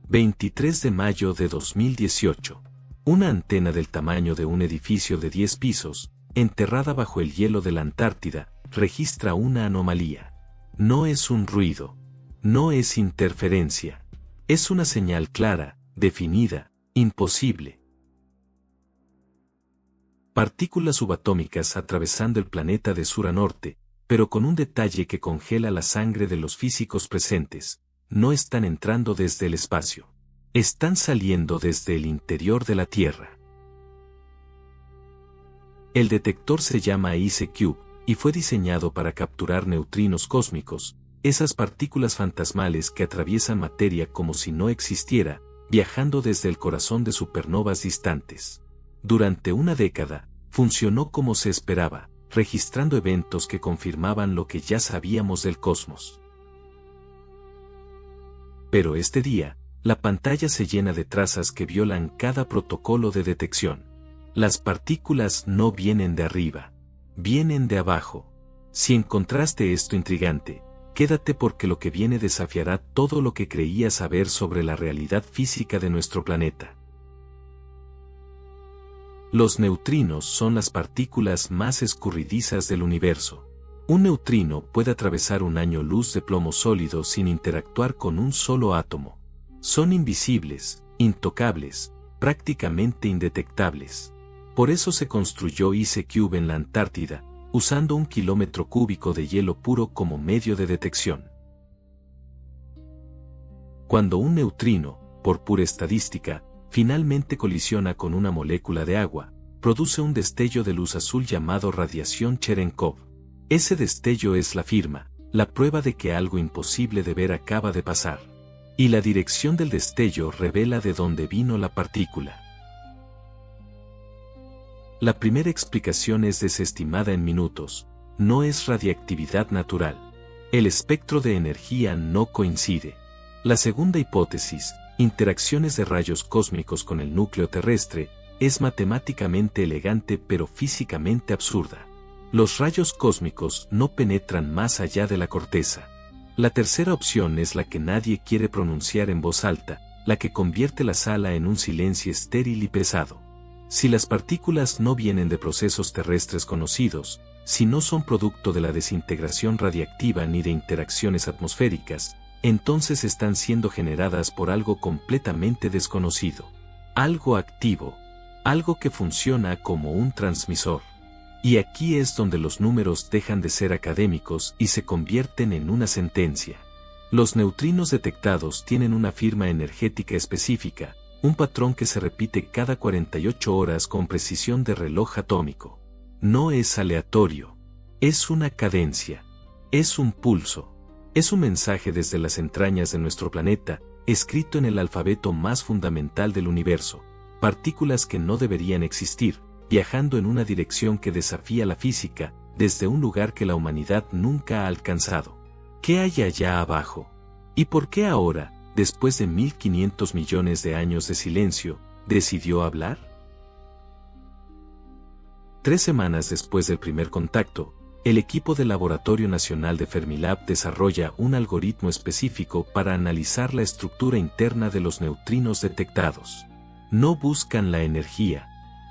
23 de mayo de 2018. Una antena del tamaño de un edificio de 10 pisos, enterrada bajo el hielo de la Antártida, registra una anomalía. No es un ruido. No es interferencia. Es una señal clara, definida, imposible. Partículas subatómicas atravesando el planeta de sur a norte, pero con un detalle que congela la sangre de los físicos presentes. No están entrando desde el espacio. Están saliendo desde el interior de la Tierra. El detector se llama IceCube, y fue diseñado para capturar neutrinos cósmicos, esas partículas fantasmales que atraviesan materia como si no existiera, viajando desde el corazón de supernovas distantes. Durante una década, funcionó como se esperaba, registrando eventos que confirmaban lo que ya sabíamos del cosmos. Pero este día, la pantalla se llena de trazas que violan cada protocolo de detección. Las partículas no vienen de arriba, vienen de abajo. Si encontraste esto intrigante, quédate porque lo que viene desafiará todo lo que creías saber sobre la realidad física de nuestro planeta. Los neutrinos son las partículas más escurridizas del universo. Un neutrino puede atravesar un año luz de plomo sólido sin interactuar con un solo átomo. Son invisibles, intocables, prácticamente indetectables. Por eso se construyó IceCube en la Antártida, usando 1 kilómetro cúbico de hielo puro como medio de detección. Cuando un neutrino, por pura estadística, finalmente colisiona con una molécula de agua, produce un destello de luz azul llamado radiación Cherenkov. Ese destello es la firma, la prueba de que algo imposible de ver acaba de pasar. Y la dirección del destello revela de dónde vino la partícula. La primera explicación es desestimada en minutos, no es radiactividad natural. El espectro de energía no coincide. La segunda hipótesis, interacciones de rayos cósmicos con el núcleo terrestre, es matemáticamente elegante pero físicamente absurda. Los rayos cósmicos no penetran más allá de la corteza. La tercera opción es la que nadie quiere pronunciar en voz alta, la que convierte la sala en un silencio estéril y pesado. Si las partículas no vienen de procesos terrestres conocidos, si no son producto de la desintegración radiactiva ni de interacciones atmosféricas, entonces están siendo generadas por algo completamente desconocido. Algo activo. Algo que funciona como un transmisor. Y aquí es donde los números dejan de ser académicos y se convierten en una sentencia. Los neutrinos detectados tienen una firma energética específica, un patrón que se repite cada 48 horas con precisión de reloj atómico. No es aleatorio. Es una cadencia. Es un pulso. Es un mensaje desde las entrañas de nuestro planeta, escrito en el alfabeto más fundamental del universo. Partículas que no deberían existir, viajando en una dirección que desafía la física, desde un lugar que la humanidad nunca ha alcanzado. ¿Qué hay allá abajo? ¿Y por qué ahora, después de 1500 millones de años de silencio, decidió hablar? 3 semanas después del primer contacto, el equipo del Laboratorio Nacional de Fermilab desarrolla un algoritmo específico para analizar la estructura interna de los neutrinos detectados. No buscan la energía.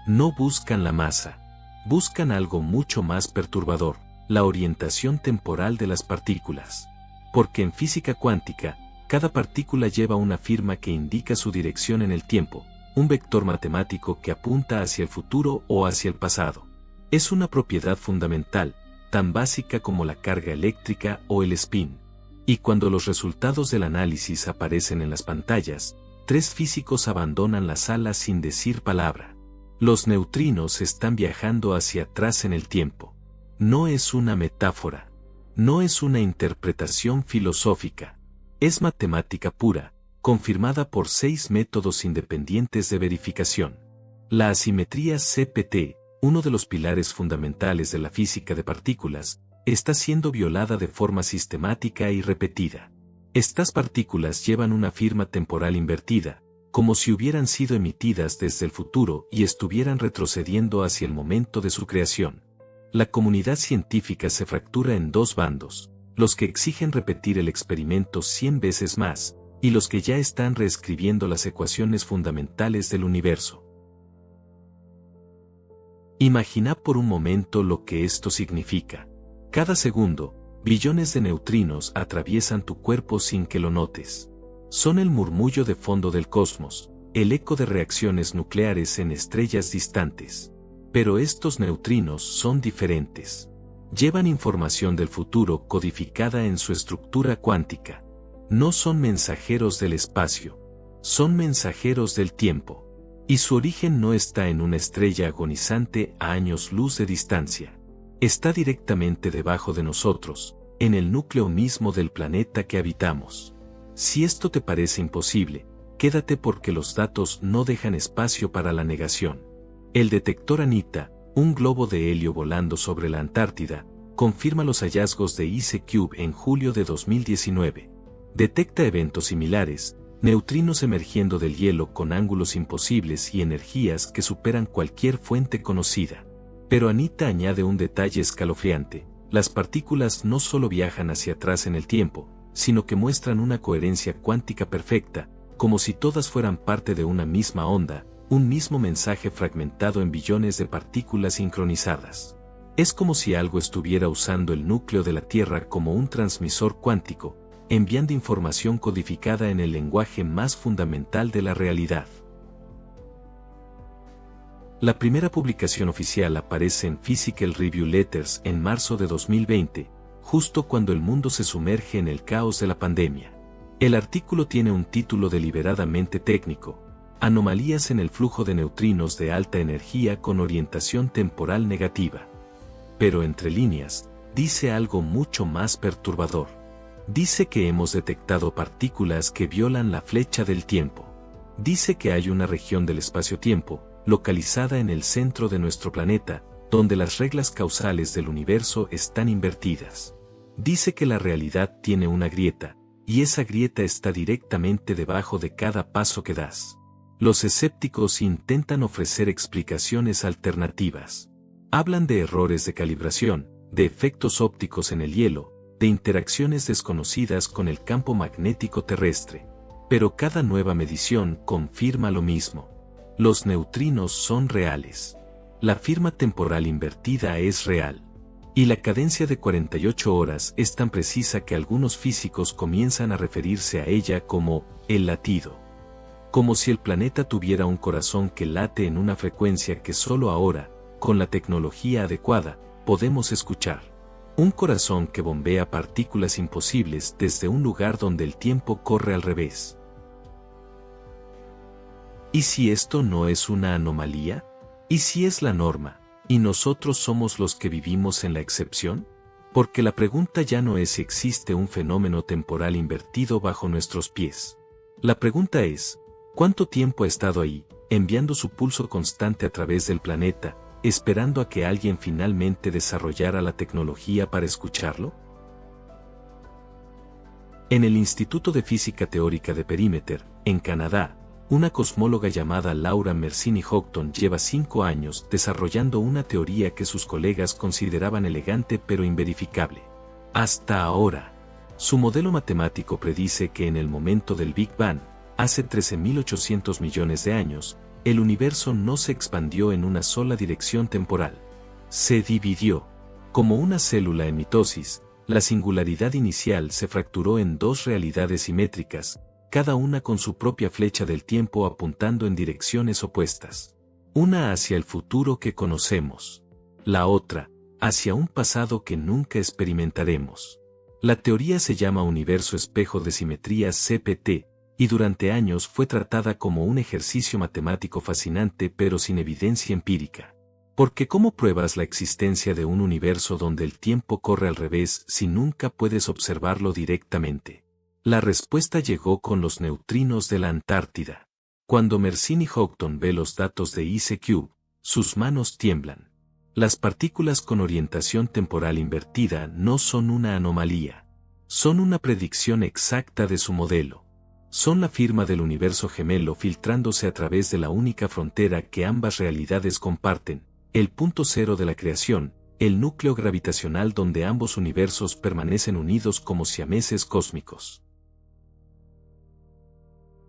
No buscan la masa, buscan algo mucho más perturbador, la orientación temporal de las partículas. Porque en física cuántica, cada partícula lleva una firma que indica su dirección en el tiempo, un vector matemático que apunta hacia el futuro o hacia el pasado. Es una propiedad fundamental, tan básica como la carga eléctrica o el spin. Y cuando los resultados del análisis aparecen en las pantallas, 3 físicos abandonan la sala sin decir palabra. Los neutrinos están viajando hacia atrás en el tiempo. No es una metáfora. No es una interpretación filosófica. Es matemática pura, confirmada por 6 métodos independientes de verificación. La asimetría CPT, uno de los pilares fundamentales de la física de partículas, está siendo violada de forma sistemática y repetida. Estas partículas llevan una firma temporal invertida, como si hubieran sido emitidas desde el futuro y estuvieran retrocediendo hacia el momento de su creación. La comunidad científica se fractura en 2 bandos, los que exigen repetir el experimento 100 veces más, y los que ya están reescribiendo las ecuaciones fundamentales del universo. Imagina por un momento lo que esto significa. Cada segundo, billones de neutrinos atraviesan tu cuerpo sin que lo notes. Son el murmullo de fondo del cosmos, el eco de reacciones nucleares en estrellas distantes. Pero estos neutrinos son diferentes. Llevan información del futuro codificada en su estructura cuántica. No son mensajeros del espacio. Son mensajeros del tiempo. Y su origen no está en una estrella agonizante a años luz de distancia. Está directamente debajo de nosotros, en el núcleo mismo del planeta que habitamos. Si esto te parece imposible, quédate porque los datos no dejan espacio para la negación. El detector Anita, un globo de helio volando sobre la Antártida, confirma los hallazgos de IceCube en julio de 2019. Detecta eventos similares, neutrinos emergiendo del hielo con ángulos imposibles y energías que superan cualquier fuente conocida. Pero Anita añade un detalle escalofriante: las partículas no solo viajan hacia atrás en el tiempo, sino que muestran una coherencia cuántica perfecta, como si todas fueran parte de una misma onda, un mismo mensaje fragmentado en billones de partículas sincronizadas. Es como si algo estuviera usando el núcleo de la Tierra como un transmisor cuántico, enviando información codificada en el lenguaje más fundamental de la realidad. La primera publicación oficial aparece en Physical Review Letters en marzo de 2020, justo cuando el mundo se sumerge en el caos de la pandemia. El artículo tiene un título deliberadamente técnico: Anomalías en el flujo de neutrinos de alta energía con orientación temporal negativa. Pero entre líneas, dice algo mucho más perturbador. Dice que hemos detectado partículas que violan la flecha del tiempo. Dice que hay una región del espacio-tiempo, localizada en el centro de nuestro planeta, donde las reglas causales del universo están invertidas. Dice que la realidad tiene una grieta, y esa grieta está directamente debajo de cada paso que das. Los escépticos intentan ofrecer explicaciones alternativas. Hablan de errores de calibración, de efectos ópticos en el hielo, de interacciones desconocidas con el campo magnético terrestre. Pero cada nueva medición confirma lo mismo. Los neutrinos son reales. La firma temporal invertida es real. Y la cadencia de 48 horas es tan precisa que algunos físicos comienzan a referirse a ella como el latido. Como si el planeta tuviera un corazón que late en una frecuencia que solo ahora, con la tecnología adecuada, podemos escuchar. Un corazón que bombea partículas imposibles desde un lugar donde el tiempo corre al revés. ¿Y si esto no es una anomalía? ¿Y si es la norma, y nosotros somos los que vivimos en la excepción? Porque la pregunta ya no es si existe un fenómeno temporal invertido bajo nuestros pies. La pregunta es, ¿cuánto tiempo ha estado ahí, enviando su pulso constante a través del planeta, esperando a que alguien finalmente desarrollara la tecnología para escucharlo? En el Instituto de Física Teórica de Perimeter, en Canadá, una cosmóloga llamada Laura Mersini-Houghton lleva 5 años desarrollando una teoría que sus colegas consideraban elegante pero inverificable. Hasta ahora, su modelo matemático predice que en el momento del Big Bang, hace 13.800 millones de años, el universo no se expandió en una sola dirección temporal. Se dividió. Como una célula en mitosis, la singularidad inicial se fracturó en dos realidades simétricas, cada una con su propia flecha del tiempo apuntando en direcciones opuestas. Una hacia el futuro que conocemos. La otra, hacia un pasado que nunca experimentaremos. La teoría se llama universo espejo de simetría CPT, y durante años fue tratada como un ejercicio matemático fascinante pero sin evidencia empírica. Porque ¿cómo pruebas la existencia de un universo donde el tiempo corre al revés si nunca puedes observarlo directamente? La respuesta llegó con los neutrinos de la Antártida. Cuando Mersini-Houghton ve los datos de IceCube, sus manos tiemblan. Las partículas con orientación temporal invertida no son una anomalía. Son una predicción exacta de su modelo. Son la firma del universo gemelo filtrándose a través de la única frontera que ambas realidades comparten, el punto cero de la creación, el núcleo gravitacional donde ambos universos permanecen unidos como siameses cósmicos.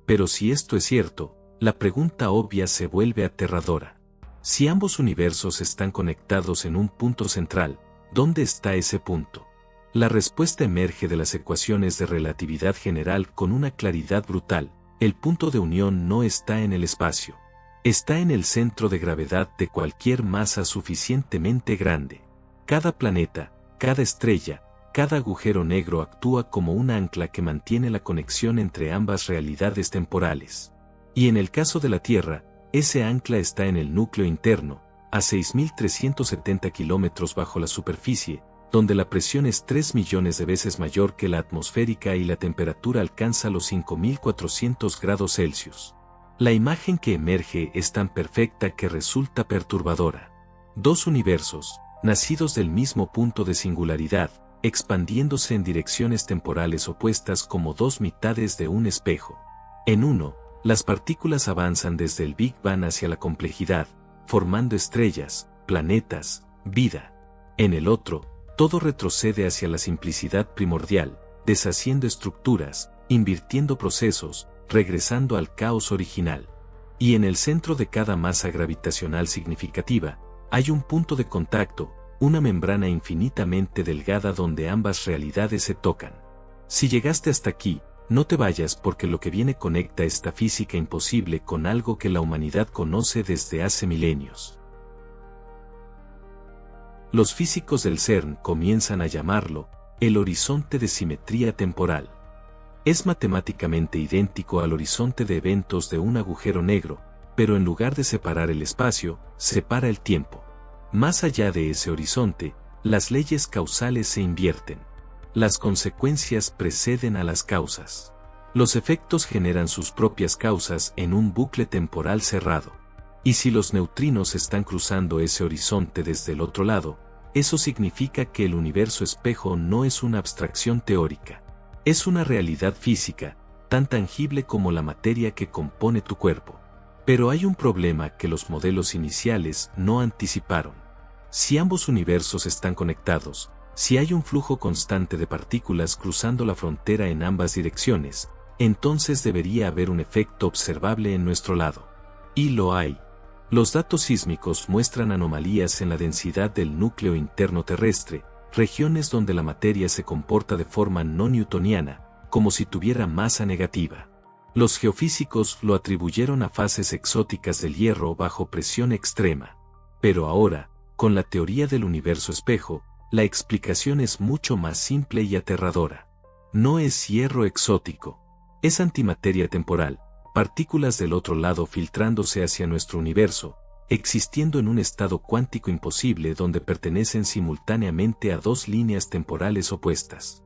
Pero si esto es cierto, la pregunta obvia se vuelve aterradora. Si ambos universos están conectados en un punto central, ¿dónde está ese punto? La respuesta emerge de las ecuaciones de relatividad general con una claridad brutal. El punto de unión no está en el espacio. Está en el centro de gravedad de cualquier masa suficientemente grande. Cada planeta, cada estrella, cada agujero negro actúa como un ancla que mantiene la conexión entre ambas realidades temporales. Y en el caso de la Tierra, ese ancla está en el núcleo interno, a 6.370 kilómetros bajo la superficie, donde la presión es 3 millones de veces mayor que la atmosférica y la temperatura alcanza los 5.400 grados Celsius. La imagen que emerge es tan perfecta que resulta perturbadora. Dos universos, nacidos del mismo punto de singularidad, expandiéndose en direcciones temporales opuestas como dos mitades de un espejo. En uno, las partículas avanzan desde el Big Bang hacia la complejidad, formando estrellas, planetas, vida. En el otro, todo retrocede hacia la simplicidad primordial, deshaciendo estructuras, invirtiendo procesos, regresando al caos original. Y en el centro de cada masa gravitacional significativa, hay un punto de contacto, una membrana infinitamente delgada donde ambas realidades se tocan. Si llegaste hasta aquí, no te vayas porque lo que viene conecta esta física imposible con algo que la humanidad conoce desde hace milenios. Los físicos del CERN comienzan a llamarlo el horizonte de simetría temporal. Es matemáticamente idéntico al horizonte de eventos de un agujero negro, pero en lugar de separar el espacio, separa el tiempo. Más allá de ese horizonte, las leyes causales se invierten. Las consecuencias preceden a las causas. Los efectos generan sus propias causas en un bucle temporal cerrado. Y si los neutrinos están cruzando ese horizonte desde el otro lado, eso significa que el universo espejo no es una abstracción teórica. Es una realidad física, tan tangible como la materia que compone tu cuerpo. Pero hay un problema que los modelos iniciales no anticiparon. Si ambos universos están conectados, si hay un flujo constante de partículas cruzando la frontera en ambas direcciones, entonces debería haber un efecto observable en nuestro lado. Y lo hay. Los datos sísmicos muestran anomalías en la densidad del núcleo interno terrestre, regiones donde la materia se comporta de forma no newtoniana, como si tuviera masa negativa. Los geofísicos lo atribuyeron a fases exóticas del hierro bajo presión extrema. Pero ahora, con la teoría del universo espejo, la explicación es mucho más simple y aterradora. No es hierro exótico. Es antimateria temporal, partículas del otro lado filtrándose hacia nuestro universo, existiendo en un estado cuántico imposible donde pertenecen simultáneamente a dos líneas temporales opuestas.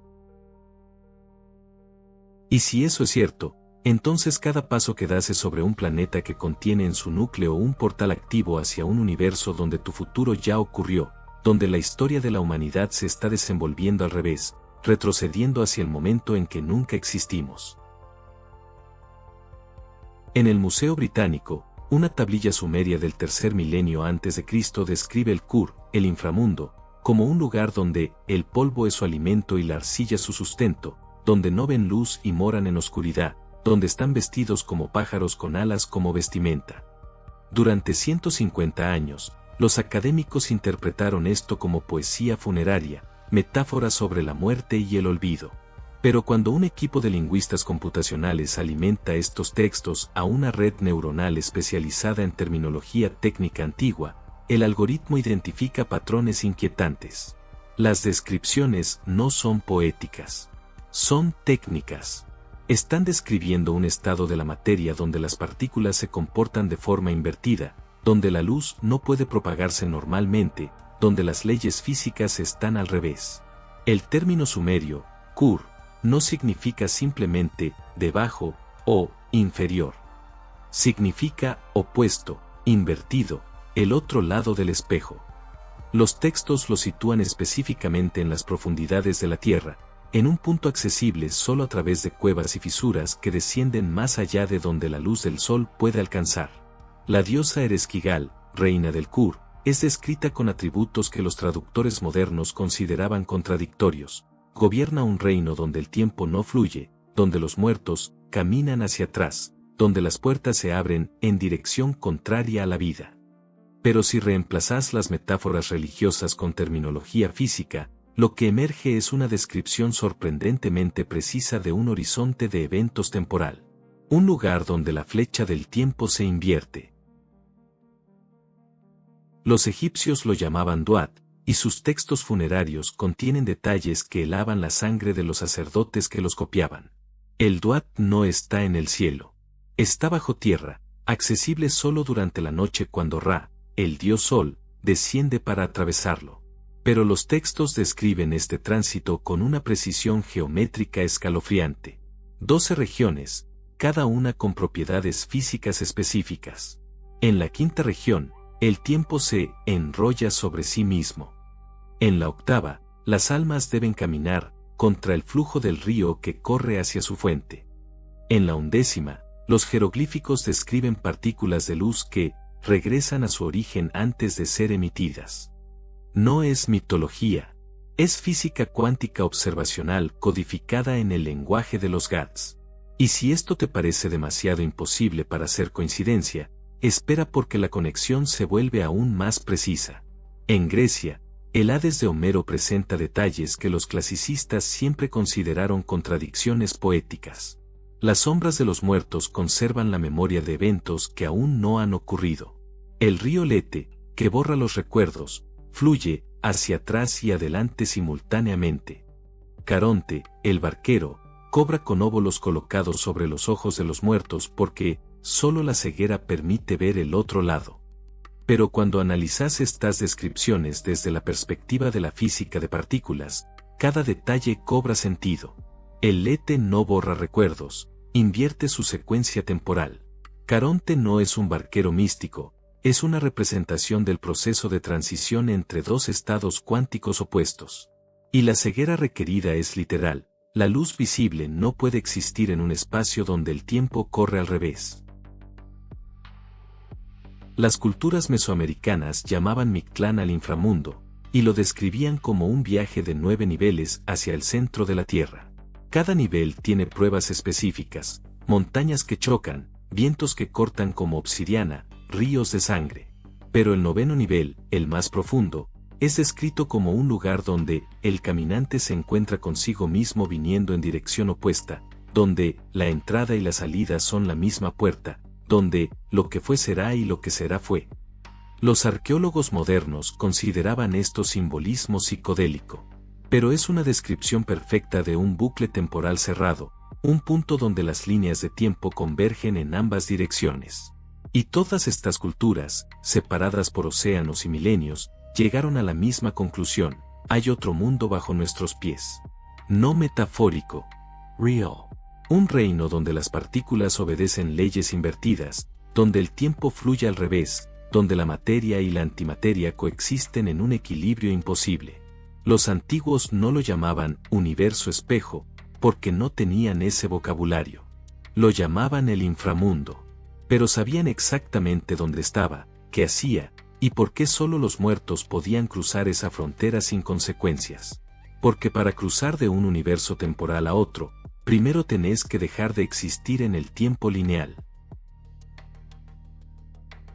Y si eso es cierto, entonces cada paso que das es sobre un planeta que contiene en su núcleo un portal activo hacia un universo donde tu futuro ya ocurrió, donde la historia de la humanidad se está desenvolviendo al revés, retrocediendo hacia el momento en que nunca existimos. En el Museo Británico, una tablilla sumeria del tercer milenio antes de Cristo describe el Kur, el inframundo, como un lugar donde el polvo es su alimento y la arcilla su sustento, donde no ven luz y moran en oscuridad, donde están vestidos como pájaros con alas como vestimenta. Durante 150 años, los académicos interpretaron esto como poesía funeraria, metáfora sobre la muerte y el olvido. Pero cuando un equipo de lingüistas computacionales alimenta estos textos a una red neuronal especializada en terminología técnica antigua, el algoritmo identifica patrones inquietantes. Las descripciones no son poéticas. Son técnicas. Están describiendo un estado de la materia donde las partículas se comportan de forma invertida, donde la luz no puede propagarse normalmente, donde las leyes físicas están al revés. El término sumerio, Kur, no significa simplemente debajo o inferior. Significa opuesto, invertido, el otro lado del espejo. Los textos lo sitúan específicamente en las profundidades de la Tierra, en un punto accesible solo a través de cuevas y fisuras que descienden más allá de donde la luz del sol puede alcanzar. La diosa Ereshkigal, reina del Kur, es descrita con atributos que los traductores modernos consideraban contradictorios. Gobierna un reino donde el tiempo no fluye, donde los muertos, caminan hacia atrás, donde las puertas se abren en dirección contraria a la vida. Pero si reemplazas las metáforas religiosas con terminología física, lo que emerge es una descripción sorprendentemente precisa de un horizonte de eventos temporal. Un lugar donde la flecha del tiempo se invierte. Los egipcios lo llamaban Duat, y sus textos funerarios contienen detalles que helaban la sangre de los sacerdotes que los copiaban. El Duat no está en el cielo. Está bajo tierra, accesible solo durante la noche cuando Ra, el dios Sol, desciende para atravesarlo. Pero los textos describen este tránsito con una precisión geométrica escalofriante. 12 regiones, cada una con propiedades físicas específicas. En la quinta región, el tiempo se enrolla sobre sí mismo. En la octava, las almas deben caminar contra el flujo del río que corre hacia su fuente. En la undécima, los jeroglíficos describen partículas de luz que regresan a su origen antes de ser emitidas. No es mitología, es física cuántica observacional codificada en el lenguaje de los GATS. Y si esto te parece demasiado imposible para ser coincidencia, espera porque la conexión se vuelve aún más precisa. En Grecia, el Hades de Homero presenta detalles que los clasicistas siempre consideraron contradicciones poéticas. Las sombras de los muertos conservan la memoria de eventos que aún no han ocurrido. El río Lete, que borra los recuerdos, fluye hacia atrás y adelante simultáneamente. Caronte, el barquero, cobra con óvulos colocados sobre los ojos de los muertos porque solo la ceguera permite ver el otro lado. Pero cuando analizas estas descripciones desde la perspectiva de la física de partículas, cada detalle cobra sentido. El Lete no borra recuerdos, invierte su secuencia temporal. Caronte no es un barquero místico, es una representación del proceso de transición entre dos estados cuánticos opuestos. Y la ceguera requerida es literal. La luz visible no puede existir en un espacio donde el tiempo corre al revés. Las culturas mesoamericanas llamaban Mictlán al inframundo, y lo describían como un viaje de 9 niveles hacia el centro de la Tierra. Cada nivel tiene pruebas específicas, montañas que chocan, vientos que cortan como obsidiana, ríos de sangre. Pero el 9º nivel, el más profundo, es descrito como un lugar donde el caminante se encuentra consigo mismo viniendo en dirección opuesta, donde la entrada y la salida son la misma puerta, donde lo que fue será y lo que será fue. Los arqueólogos modernos consideraban esto simbolismo psicodélico. Pero es una descripción perfecta de un bucle temporal cerrado, un punto donde las líneas de tiempo convergen en ambas direcciones. Y todas estas culturas, separadas por océanos y milenios, llegaron a la misma conclusión: hay otro mundo bajo nuestros pies. No metafórico, real. Un reino donde las partículas obedecen leyes invertidas, donde el tiempo fluye al revés, donde la materia y la antimateria coexisten en un equilibrio imposible. Los antiguos no lo llamaban universo espejo, porque no tenían ese vocabulario. Lo llamaban el inframundo. Pero sabían exactamente dónde estaba, qué hacía, y por qué solo los muertos podían cruzar esa frontera sin consecuencias. Porque para cruzar de un universo temporal a otro, primero tenés que dejar de existir en el tiempo lineal.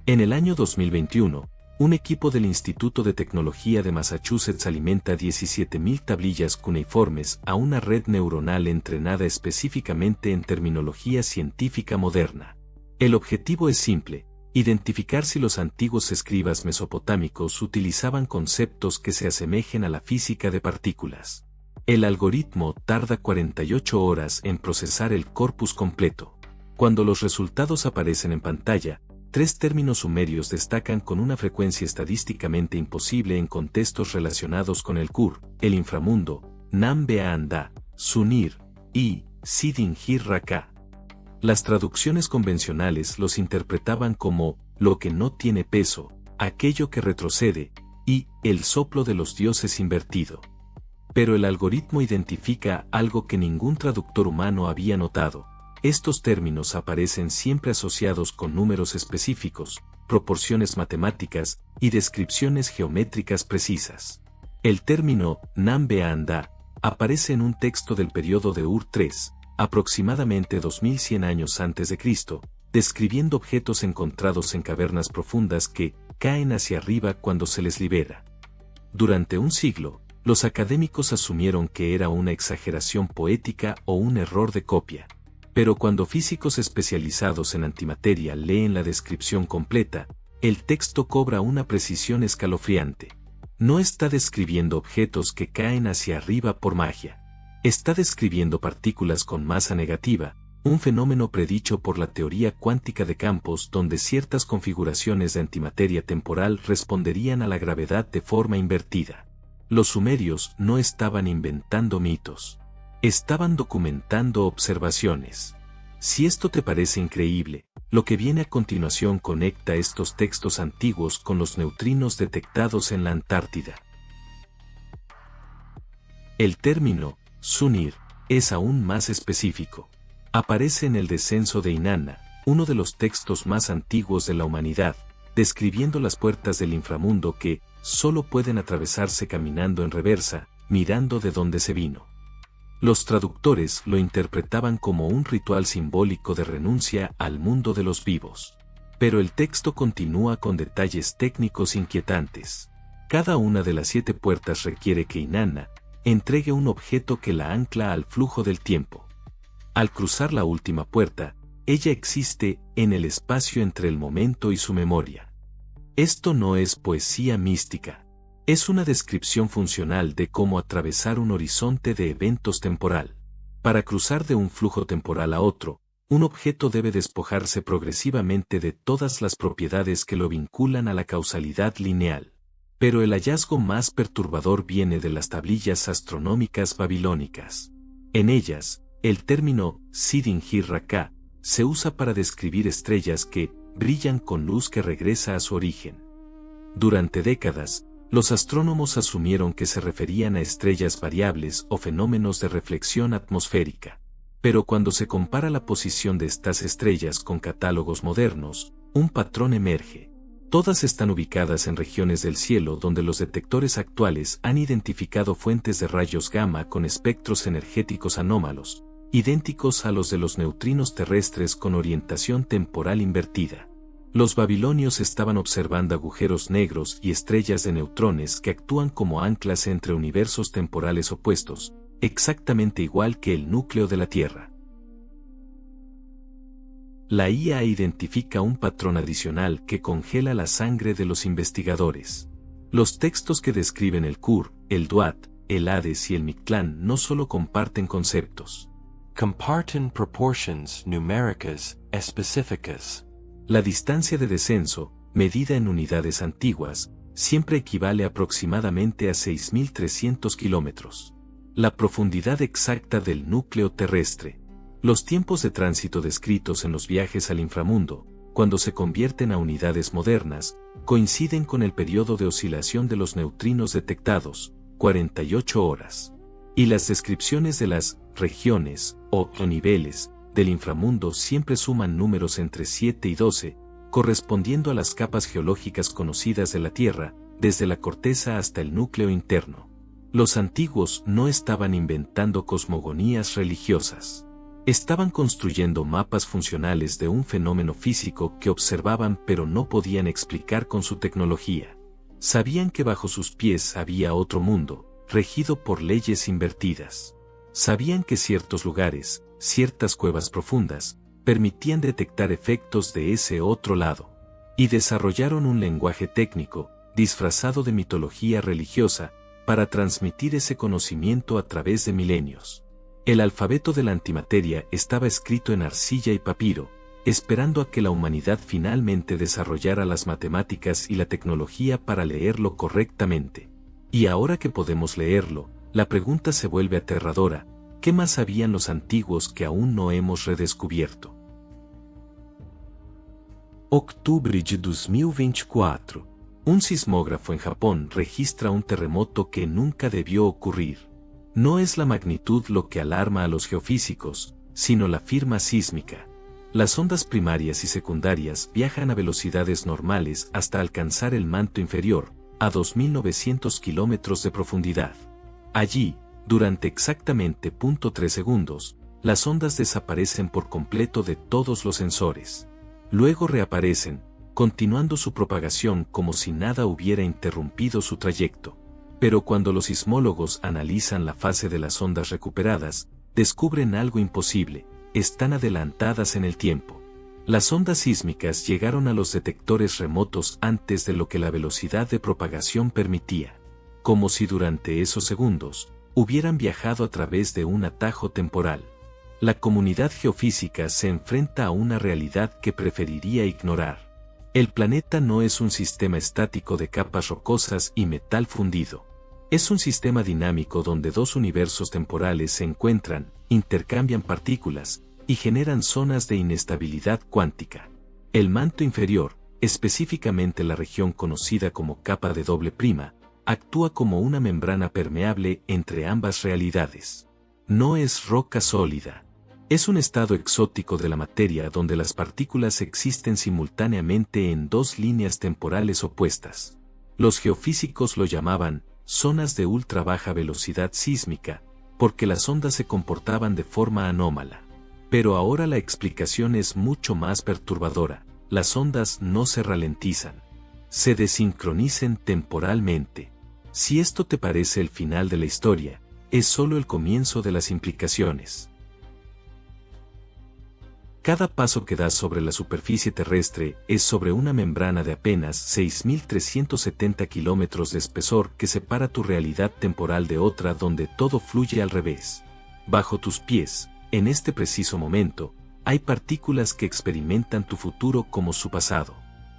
En el año 2021, un equipo del Instituto de Tecnología de Massachusetts alimenta 17.000 tablillas cuneiformes a una red neuronal entrenada específicamente en terminología científica moderna. El objetivo es simple: identificar si los antiguos escribas mesopotámicos utilizaban conceptos que se asemejen a la física de partículas. El algoritmo tarda 48 horas en procesar el corpus completo. Cuando los resultados aparecen en pantalla, 3 términos sumerios destacan con una frecuencia estadísticamente imposible en contextos relacionados con el Kur, el inframundo, Nam-Beanda, Sunir, y Sidin-Hir-Raka. Las traducciones convencionales los interpretaban como lo que no tiene peso, aquello que retrocede, y el soplo de los dioses invertido. Pero el algoritmo identifica algo que ningún traductor humano había notado. Estos términos aparecen siempre asociados con números específicos, proporciones matemáticas y descripciones geométricas precisas. El término Nam-Beanda aparece en un texto del periodo de Ur III, aproximadamente 2100 años antes de Cristo, describiendo objetos encontrados en cavernas profundas que caen hacia arriba cuando se les libera. Durante un siglo, los académicos asumieron que era una exageración poética o un error de copia. Pero cuando físicos especializados en antimateria leen la descripción completa, el texto cobra una precisión escalofriante. No está describiendo objetos que caen hacia arriba por magia. Está describiendo partículas con masa negativa, un fenómeno predicho por la teoría cuántica de campos donde ciertas configuraciones de antimateria temporal responderían a la gravedad de forma invertida. Los sumerios no estaban inventando mitos. Estaban documentando observaciones. Si esto te parece increíble, lo que viene a continuación conecta estos textos antiguos con los neutrinos detectados en la Antártida. El término Sunir es aún más específico. Aparece en el Descenso de Inanna, uno de los textos más antiguos de la humanidad, describiendo las puertas del inframundo que solo pueden atravesarse caminando en reversa, mirando de dónde se vino. Los traductores lo interpretaban como un ritual simbólico de renuncia al mundo de los vivos. Pero el texto continúa con detalles técnicos inquietantes. Cada una de las 7 puertas requiere que Inanna entregue un objeto que la ancla al flujo del tiempo. Al cruzar la última puerta, ella existe en el espacio entre el momento y su memoria. Esto no es poesía mística. Es una descripción funcional de cómo atravesar un horizonte de eventos temporal. Para cruzar de un flujo temporal a otro, un objeto debe despojarse progresivamente de todas las propiedades que lo vinculan a la causalidad lineal. Pero el hallazgo más perturbador viene de las tablillas astronómicas babilónicas. En ellas, el término Sidin-Hir-Ra-Ka se usa para describir estrellas que brillan con luz que regresa a su origen. Durante décadas, los astrónomos asumieron que se referían a estrellas variables o fenómenos de reflexión atmosférica. Pero cuando se compara la posición de estas estrellas con catálogos modernos, un patrón emerge. Todas están ubicadas en regiones del cielo donde los detectores actuales han identificado fuentes de rayos gamma con espectros energéticos anómalos, idénticos a los de los neutrinos terrestres con orientación temporal invertida. Los babilonios estaban observando agujeros negros y estrellas de neutrones que actúan como anclas entre universos temporales opuestos, exactamente igual que el núcleo de la Tierra. La IA identifica un patrón adicional que congela la sangre de los investigadores. Los textos que describen el Kur, el Duat, el Hades y el Mictlán no solo comparten conceptos. Comparten proportions numéricas específicas. La distancia de descenso, medida en unidades antiguas, siempre equivale aproximadamente a 6.300 kilómetros. La profundidad exacta del núcleo terrestre. Los tiempos de tránsito descritos en los viajes al inframundo, cuando se convierten a unidades modernas, coinciden con el periodo de oscilación de los neutrinos detectados, 48 horas. Y las descripciones de las regiones, o niveles, del inframundo siempre suman números entre 7 y 12, correspondiendo a las capas geológicas conocidas de la Tierra, desde la corteza hasta el núcleo interno. Los antiguos no estaban inventando cosmogonías religiosas. Estaban construyendo mapas funcionales de un fenómeno físico que observaban pero no podían explicar con su tecnología. Sabían que bajo sus pies había otro mundo, regido por leyes invertidas. Sabían que ciertos lugares, ciertas cuevas profundas, permitían detectar efectos de ese otro lado. Y desarrollaron un lenguaje técnico, disfrazado de mitología religiosa, para transmitir ese conocimiento a través de milenios. El alfabeto de la antimateria estaba escrito en arcilla y papiro, esperando a que la humanidad finalmente desarrollara las matemáticas y la tecnología para leerlo correctamente. Y ahora que podemos leerlo, la pregunta se vuelve aterradora: ¿qué más sabían los antiguos que aún no hemos redescubierto? Octubre de 2024. Un sismógrafo en Japón registra un terremoto que nunca debió ocurrir. No es la magnitud lo que alarma a los geofísicos, sino la firma sísmica. Las ondas primarias y secundarias viajan a velocidades normales hasta alcanzar el manto inferior, a 2.900 kilómetros de profundidad. Allí, durante exactamente 0.3 segundos, las ondas desaparecen por completo de todos los sensores. Luego reaparecen, continuando su propagación como si nada hubiera interrumpido su trayecto. Pero cuando los sismólogos analizan la fase de las ondas recuperadas, descubren algo imposible: están adelantadas en el tiempo. Las ondas sísmicas llegaron a los detectores remotos antes de lo que la velocidad de propagación permitía, como si durante esos segundos hubieran viajado a través de un atajo temporal. La comunidad geofísica se enfrenta a una realidad que preferiría ignorar. El planeta no es un sistema estático de capas rocosas y metal fundido. Es un sistema dinámico donde dos universos temporales se encuentran, intercambian partículas y generan zonas de inestabilidad cuántica. El manto inferior, específicamente la región conocida como capa de doble prima, actúa como una membrana permeable entre ambas realidades. No es roca sólida. Es un estado exótico de la materia donde las partículas existen simultáneamente en dos líneas temporales opuestas. Los geofísicos lo llamaban zonas de ultra baja velocidad sísmica, porque las ondas se comportaban de forma anómala. Pero ahora la explicación es mucho más perturbadora: las ondas no se ralentizan, se desincronizan temporalmente. Si esto te parece el final de la historia, es solo el comienzo de las implicaciones. Cada paso que das sobre la superficie terrestre es sobre una membrana de apenas 6.370 kilómetros de espesor que separa tu realidad temporal de otra donde todo fluye al revés. Bajo tus pies, en este preciso momento, hay partículas que experimentan tu futuro como su pasado.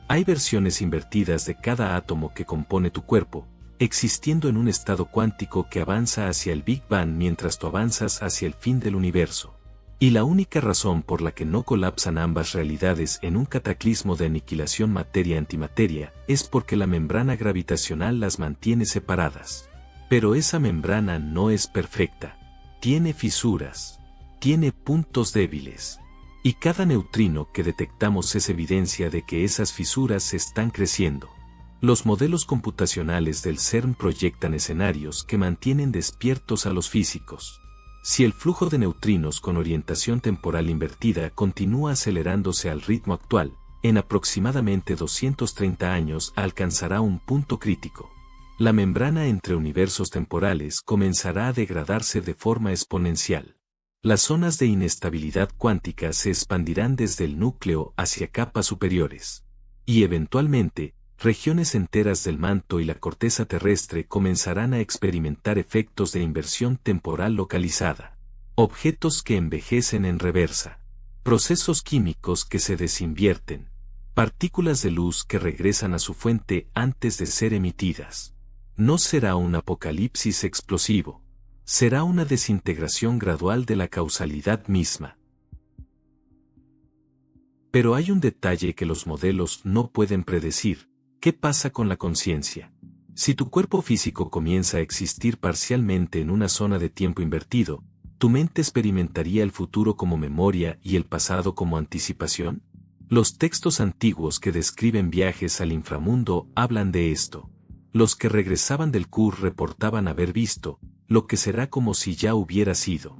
Hay versiones invertidas de cada átomo que compone tu cuerpo, existiendo en un estado cuántico que avanza hacia el Big Bang mientras tú avanzas hacia el fin del universo. Y la única razón por la que no colapsan ambas realidades en un cataclismo de aniquilación materia-antimateria es porque la membrana gravitacional las mantiene separadas. Pero esa membrana no es perfecta. Tiene fisuras. Tiene puntos débiles. Y cada neutrino que detectamos es evidencia de que esas fisuras están creciendo. Los modelos computacionales del CERN proyectan escenarios que mantienen despiertos a los físicos. Si el flujo de neutrinos con orientación temporal invertida continúa acelerándose al ritmo actual, en aproximadamente 230 años alcanzará un punto crítico. La membrana entre universos temporales comenzará a degradarse de forma exponencial. Las zonas de inestabilidad cuántica se expandirán desde el núcleo hacia capas superiores. Y eventualmente, regiones enteras del manto y la corteza terrestre comenzarán a experimentar efectos de inversión temporal localizada. Objetos que envejecen en reversa. Procesos químicos que se desinvierten. Partículas de luz que regresan a su fuente antes de ser emitidas. No será un apocalipsis explosivo. Será una desintegración gradual de la causalidad misma. Pero hay un detalle que los modelos no pueden predecir. ¿Qué pasa con la conciencia? Si tu cuerpo físico comienza a existir parcialmente en una zona de tiempo invertido, ¿tu mente experimentaría el futuro como memoria y el pasado como anticipación? Los textos antiguos que describen viajes al inframundo hablan de esto. Los que regresaban del Kur reportaban haber visto lo que será como si ya hubiera sido.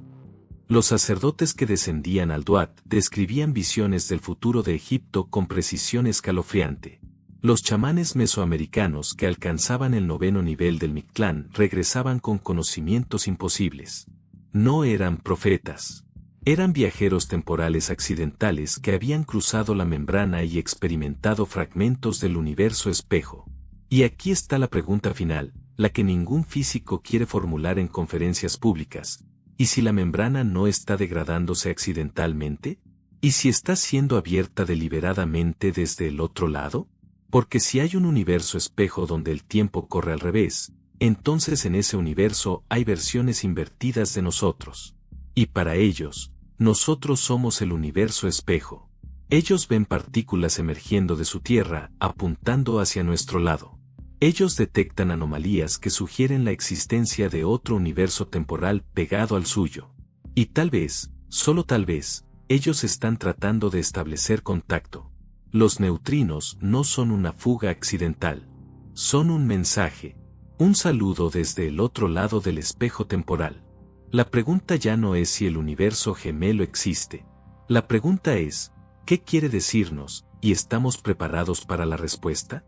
Los sacerdotes que descendían al Duat describían visiones del futuro de Egipto con precisión escalofriante. Los chamanes mesoamericanos que alcanzaban el 9º nivel del Mictlán regresaban con conocimientos imposibles. No eran profetas. Eran viajeros temporales accidentales que habían cruzado la membrana y experimentado fragmentos del universo espejo. Y aquí está la pregunta final, la que ningún físico quiere formular en conferencias públicas. ¿Y si la membrana no está degradándose accidentalmente? ¿Y si está siendo abierta deliberadamente desde el otro lado? Porque si hay un universo espejo donde el tiempo corre al revés, entonces en ese universo hay versiones invertidas de nosotros. Y para ellos, nosotros somos el universo espejo. Ellos ven partículas emergiendo de su tierra, apuntando hacia nuestro lado. Ellos detectan anomalías que sugieren la existencia de otro universo temporal pegado al suyo. Y tal vez, solo tal vez, ellos están tratando de establecer contacto. Los neutrinos no son una fuga accidental. Son un mensaje. Un saludo desde el otro lado del espejo temporal. La pregunta ya no es si el universo gemelo existe. La pregunta es, ¿qué quiere decirnos, y estamos preparados para la respuesta?